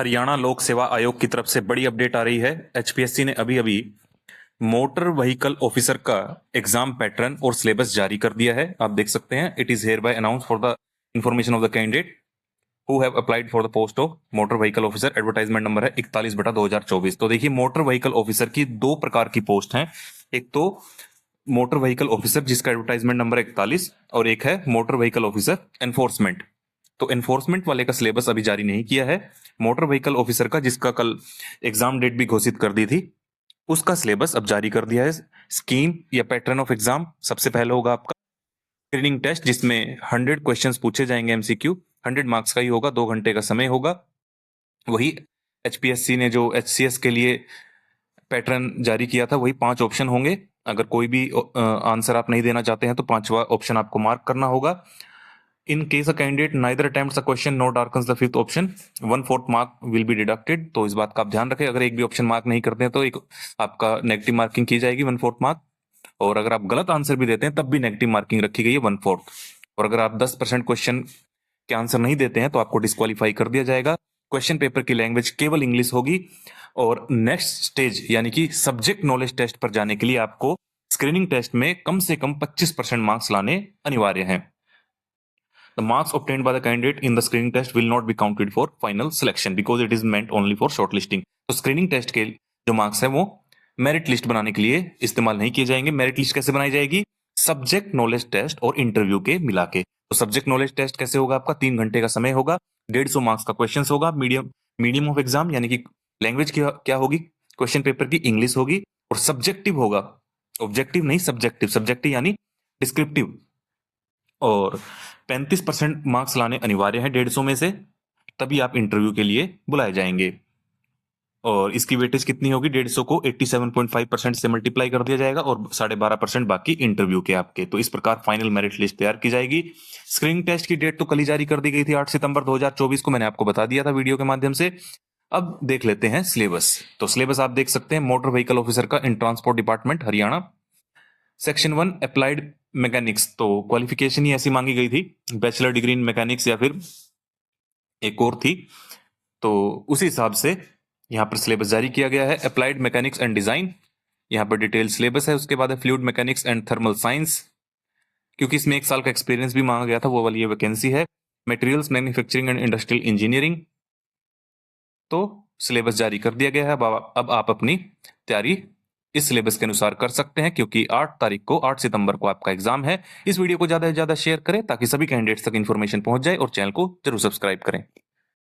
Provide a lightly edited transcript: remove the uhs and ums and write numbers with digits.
हरियाणा लोक सेवा आयोग की तरफ से बड़ी अपडेट आ रही है। एचपीएससी ने अभी अभी मोटर व्हीकल ऑफिसर का एग्जाम पैटर्न और सिलेबस जारी कर दिया है। आप देख सकते हैं, it is hereby announce for the information of the candidate who have applied for the post of motor vehicle officer. Advertisement number है 41/2024। तो देखिए, मोटर व्हीकल ऑफिसर की दो प्रकार की पोस्ट हैं। एक तो मोटर व्हीकल ऑफिसर जिसका एडवर्टाइजमेंट नंबर 41, और एक है मोटर व्हीकल ऑफिसर एनफोर्समेंट। तो एनफोर्समेंट वाले का सिलेबस अभी जारी नहीं किया है। मोटर व्हीकल ऑफिसर का, जिसका कल एग्जाम डेट भी घोषित कर दी थी, उसका सिलेबस अब जारी कर दिया है। स्कीम या पैटर्न ऑफ एग्जाम, सबसे पहले होगा आपका स्क्रीनिंग टेस्ट, जिसमें 100 क्वेश्चंस पूछे जाएंगे। एमसीक्यू 100 मार्क्स का ही होगा, 2 घंटे का समय होगा। वही एचपीएससी ने जो एचसीएस के लिए पैटर्न जारी किया था, वही 5 ऑप्शन होंगे। अगर कोई भी आंसर आप नहीं देना चाहते हैं तो 5वां ऑप्शन आपको मार्क करना होगा। In case a candidate neither attempts a question nor darkens the fifth option, 1/4 mark will be deducted। तो इस बात का आप ध्यान रखें, अगर एक भी ऑप्शन मार्क नहीं करते हैं तो एक आपका नेगेटिव मार्किंग की जाएगी 1/4 मार्क। और अगर आप गलत आंसर भी देते हैं तब भी नेगेटिव मार्किंग रखी गई है 1/4। और अगर आप 10% क्वेश्चन के आंसर नहीं देते हैं तो आपको डिस्क्वालीफाई कर दिया जाएगा। क्वेश्चन पेपर की लैंग्वेज केवल इंग्लिश होगी। और नेक्स्ट स्टेज यानी कि सब्जेक्ट नॉलेज टेस्ट पर जाने के लिए आपको स्क्रीनिंग टेस्ट में कम से कम 25% मार्क्स लाने अनिवार्य हैं। The marks obtained by the candidate in the screening test will not be counted for final selection because it is meant only for shortlisting। तो स्क्रीनिंग टेस्ट के जो मार्क्स है वो मेरिट लिस्ट बनाने के लिए इस्तेमाल नहीं किए जाएंगे। मेरिट लिस्ट कैसे बनाई जाएगी? सब्जेक्ट नॉलेज टेस्ट और इंटरव्यू के मिला के। तो सब्जेक्ट नॉलेज टेस्ट कैसे होगा? आपका 3 घंटे का समय होगा, 150 मार्क्स का क्वेश्चन होगा। मीडियम ऑफ एग्जाम यानी कि लैंग्वेज क्या होगी? क्वेश्चन पेपर की इंग्लिश होगी। और सब्जेक्टिव होगा, ऑब्जेक्टिव नहीं सब्जेक्टिव। सब्जेक्टिव यानी डिस्क्रिप्टिव। और 35% मार्क्स लाने अनिवार्य हैं 150 में से, तभी आप इंटरव्यू के लिए बुलाए जाएंगे। और इसकी वेटेज कितनी होगी? 150 को 87.5% से मल्टीप्लाई कर दिया जाएगा और 12.5% बाकी इंटरव्यू के आपके। तो इस प्रकार फाइनल मेरिट लिस्ट तैयार की जाएगी। स्क्रीनिंग टेस्ट की डेट तो कल ही जारी कर दी गई थी, 8 सितंबर 2024 को। मैंने आपको बता दिया था वीडियो के माध्यम से। अब देख लेते हैं सिलेबस। तो सिलेबस आप देख सकते हैं, मोटर व्हीकल ऑफिसर का इन transport department Haryana. Section 1 applied mechanics. तो क्वालिफिकेशन ही ऐसी मांगी गई थी, बैचलर डिग्री इन मैकेनिक्स या फिर एक और थी। तो उसी हिसाब से यहाँ पर सिलेबस जारी किया गया है। अप्लाइड मैकेनिक्स एंड डिजाइन, यहाँ पर डिटेल सिलेबस है। उसके बाद है fluid mechanics and thermal science, क्योंकि इसमें 1 साल का एक्सपीरियंस भी मांगा गया था, वो वाली ये वैकेंसी है। Materials manufacturing and industrial engineering. तो सिलेबस जारी कर दिया गया है। अब आप अपनी तैयारी इस सिलेबस के अनुसार कर सकते हैं, क्योंकि 8 सितंबर को आपका एग्जाम है। इस वीडियो को ज्यादा से ज्यादा शेयर करें ताकि सभी कैंडिडेट्स तक इंफॉर्मेशन पहुंच जाए, और चैनल को जरूर सब्सक्राइब करें।